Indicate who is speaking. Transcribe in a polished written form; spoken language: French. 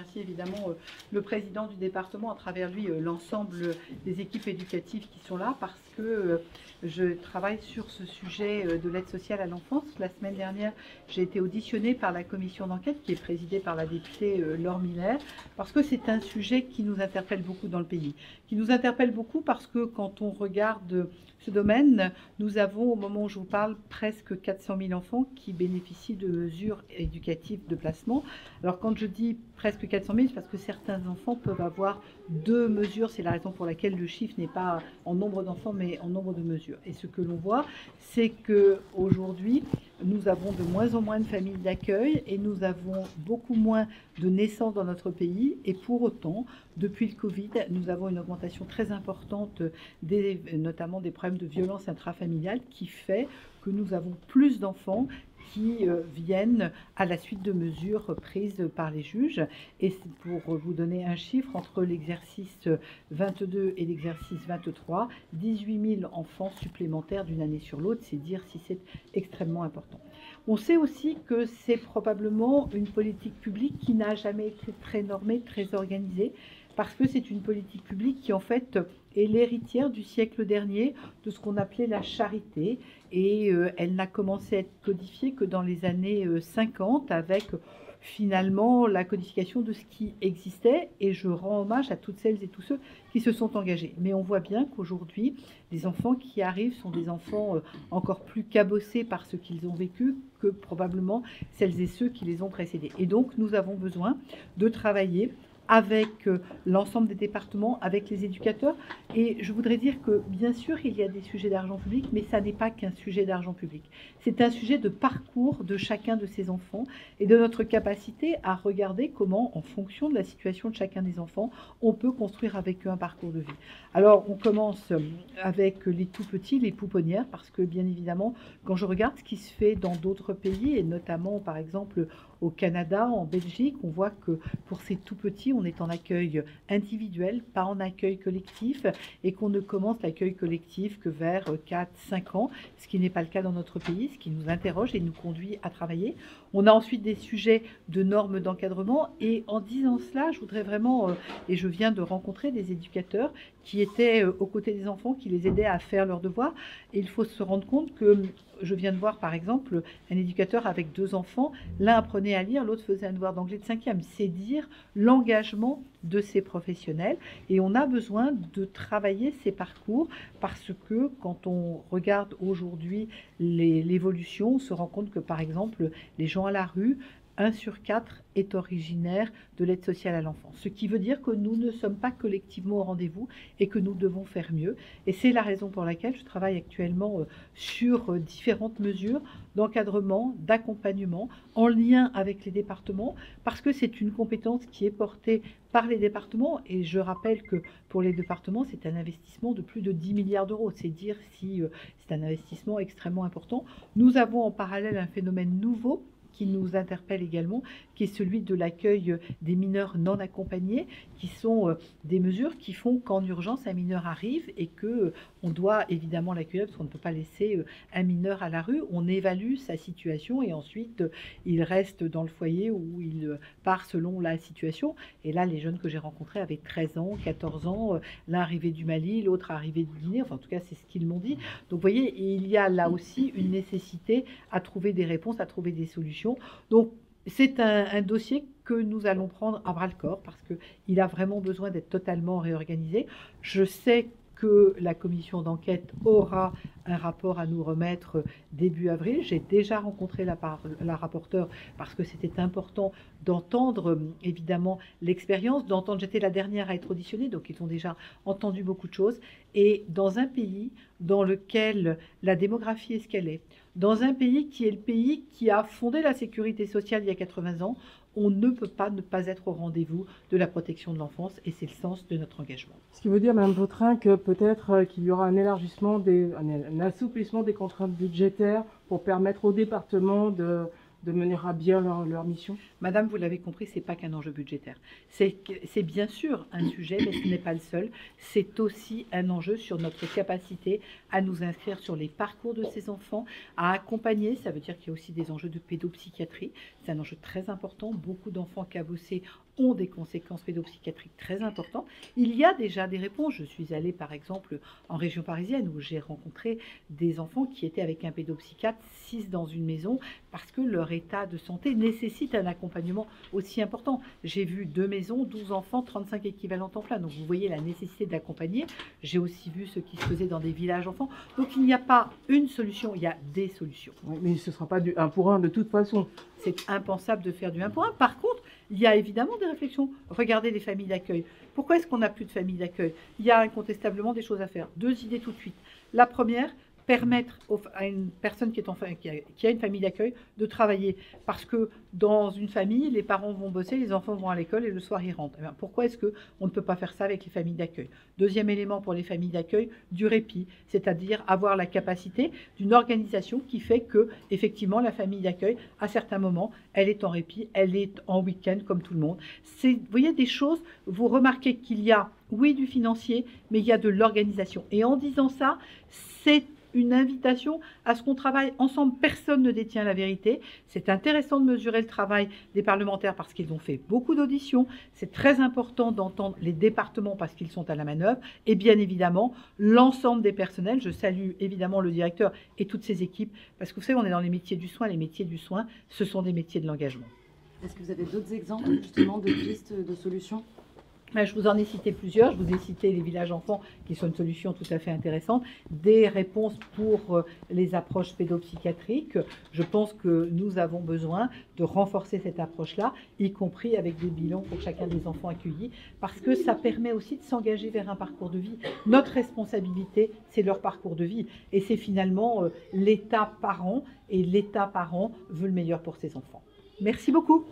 Speaker 1: remercie évidemment le président du département, à travers lui l'ensemble des équipes éducatives qui sont là, parce que je travaille sur ce sujet de l'aide sociale à l'enfance. La semaine dernière, j'ai été auditionnée par la commission d'enquête qui est présidée par la députée Laure Miller, parce que c'est un sujet qui nous interpelle beaucoup dans le pays. Qui nous interpelle beaucoup parce que quand on regarde ce domaine, nous avons, au moment où je vous parle, presque 400 000 enfants qui bénéficient de mesures éducatives de placement. Alors quand je dis presque 400 000, c'est parce que certains enfants peuvent avoir 2 mesures. C'est la raison pour laquelle le chiffre n'est pas en nombre d'enfants, mais en nombre de mesures. Et ce que l'on voit, c'est qu'aujourd'hui, nous avons de moins en moins de familles d'accueil et nous avons beaucoup moins de naissances dans notre pays. Et pour autant, depuis le Covid, nous avons une augmentation très importante, notamment des problèmes de violence intrafamiliale, qui fait que nous avons plus d'enfants qui viennent à la suite de mesures prises par les juges. Et pour vous donner un chiffre, entre l'exercice 22 et l'exercice 23, 18 000 enfants supplémentaires d'une année sur l'autre, c'est dire si c'est extrêmement important. On sait aussi que c'est probablement une politique publique qui n'a jamais été très normée, très organisée, parce que c'est une politique publique qui en fait est l'héritière du siècle dernier de ce qu'on appelait la charité, et elle n'a commencé à être codifiée que dans les années 50 avec finalement la codification de ce qui existait, et je rends hommage à toutes celles et tous ceux qui se sont engagés. Mais on voit bien qu'aujourd'hui, les enfants qui arrivent sont des enfants encore plus cabossés par ce qu'ils ont vécu que probablement celles et ceux qui les ont précédés. Et donc nous avons besoin de travailler avec l'ensemble des départements, avec les éducateurs. Et je voudrais dire que, bien sûr, il y a des sujets d'argent public, mais ça n'est pas qu'un sujet d'argent public. C'est un sujet de parcours de chacun de ces enfants et de notre capacité à regarder comment, en fonction de la situation de chacun des enfants, on peut construire avec eux un parcours de vie. Alors, on commence avec les tout petits, les pouponnières, parce que, bien évidemment, quand je regarde ce qui se fait dans d'autres pays, et notamment, par exemple, au Canada, en Belgique, on voit que pour ces tout petits, on est en accueil individuel, pas en accueil collectif, et qu'on ne commence l'accueil collectif que vers 4-5 ans, ce qui n'est pas le cas dans notre pays, ce qui nous interroge et nous conduit à travailler. On a ensuite des sujets de normes d'encadrement, et en disant cela, je voudrais vraiment, et je viens de rencontrer des éducateurs qui étaient aux côtés des enfants, qui les aidaient à faire leurs devoirs, et il faut se rendre compte que je viens de voir par exemple un éducateur avec 2 enfants, l'un apprenait à lire, l'autre faisait un devoir d'anglais de 5e. C'est dire l'engagement de ces professionnels, et on a besoin de travailler ces parcours, parce que quand on regarde aujourd'hui l'évolution, on se rend compte que par exemple les gens à la rue, 1 sur 4 est originaire de l'aide sociale à l'enfance. Ce qui veut dire que nous ne sommes pas collectivement au rendez-vous et que nous devons faire mieux. Et c'est la raison pour laquelle je travaille actuellement sur différentes mesures d'encadrement, d'accompagnement, en lien avec les départements, parce que c'est une compétence qui est portée par les départements. Et je rappelle que pour les départements, c'est un investissement de plus de 10 milliards d'euros. C'est dire si c'est un investissement extrêmement important. Nous avons en parallèle un phénomène nouveau qui nous interpelle également, qui est celui de l'accueil des mineurs non accompagnés, qui sont des mesures qui font qu'en urgence, un mineur arrive et qu'on doit évidemment l'accueillir, parce qu'on ne peut pas laisser un mineur à la rue. On évalue sa situation et ensuite il reste dans le foyer où il part selon la situation. Et là, les jeunes que j'ai rencontrés avaient 13 ans, 14 ans, l'un arrivé du Mali, l'autre arrivé de Guinée, enfin en tout cas c'est ce qu'ils m'ont dit. Donc vous voyez, il y a là aussi une nécessité à trouver des réponses, à trouver des solutions. Donc c'est un dossier que nous allons prendre à bras-le-corps, parce qu'il a vraiment besoin d'être totalement réorganisé. Je sais que la commission d'enquête aura un rapport à nous remettre début avril. J'ai déjà rencontré la rapporteure, parce que c'était important d'entendre évidemment l'expérience, d'entendre. J'étais la dernière à être auditionnée, donc ils ont déjà entendu beaucoup de choses. Et dans un pays dans lequel la démographie est ce qu'elle est, dans un pays qui est le pays qui a fondé la sécurité sociale il y a 80 ans, on ne peut pas ne pas être au rendez-vous de la protection de l'enfance, et c'est le sens de notre engagement.
Speaker 2: Ce qui veut dire, Mme Vautrin, que peut-être qu'il y aura un élargissement, un assouplissement des contraintes budgétaires pour permettre aux départements de mener à bien leur mission.
Speaker 1: Madame, vous l'avez compris, ce n'est pas qu'un enjeu budgétaire. C'est bien sûr un sujet, mais ce n'est pas le seul. C'est aussi un enjeu sur notre capacité à nous inscrire sur les parcours de ces enfants, à accompagner. Ça veut dire qu'il y a aussi des enjeux de pédopsychiatrie. C'est un enjeu très important. Beaucoup d'enfants cabossés ont des conséquences pédopsychiatriques très importantes. Il y a déjà des réponses. Je suis allée par exemple en région parisienne où j'ai rencontré des enfants qui étaient avec un pédopsychiatre, 6 dans une maison, parce que leur état de santé nécessite un accompagnement aussi important. J'ai vu 2 maisons, 12 enfants, 35 équivalents temps plein. Donc vous voyez la nécessité d'accompagner. J'ai aussi vu ce qui se faisait dans des villages enfants. Donc il n'y a pas une solution, il y a des solutions.
Speaker 2: Oui, mais ce ne sera pas du 1 pour 1 de toute façon.
Speaker 1: C'est impensable de faire du 1 pour 1. Par contre, il y a évidemment des réflexions. Regardez les familles d'accueil. Pourquoi est-ce qu'on n'a plus de familles d'accueil? Il y a incontestablement des choses à faire. 2 idées tout de suite. La première, permettre à une personne qui a une famille d'accueil de travailler. Parce que dans une famille, les parents vont bosser, les enfants vont à l'école et le soir ils rentrent. Eh bien, pourquoi est-ce qu'on ne peut pas faire ça avec les familles d'accueil? Deuxième élément pour les familles d'accueil, du répit, c'est-à-dire avoir la capacité d'une organisation qui fait que, effectivement, la famille d'accueil, à certains moments, elle est en répit, elle est en week-end comme tout le monde. Vous voyez des choses, vous remarquez qu'il y a, oui, du financier, mais il y a de l'organisation. Et en disant ça, c'est une invitation à ce qu'on travaille ensemble. Personne ne détient la vérité. C'est intéressant de mesurer le travail des parlementaires parce qu'ils ont fait beaucoup d'auditions. C'est très important d'entendre les départements parce qu'ils sont à la manœuvre. Et bien évidemment, l'ensemble des personnels. Je salue évidemment le directeur et toutes ses équipes parce que vous savez, on est dans les métiers du soin. Les métiers du soin, ce sont des métiers de l'engagement.
Speaker 3: Est-ce que vous avez d'autres exemples justement de pistes de solutions?
Speaker 1: Je vous en ai cité plusieurs. Je vous ai cité les villages enfants qui sont une solution tout à fait intéressante. Des réponses pour les approches pédopsychiatriques. Je pense que nous avons besoin de renforcer cette approche-là, y compris avec des bilans pour chacun des enfants accueillis, parce que ça permet aussi de s'engager vers un parcours de vie. Notre responsabilité, c'est leur parcours de vie. Et c'est finalement l'État parent, et l'État parent veut le meilleur pour ses enfants. Merci beaucoup.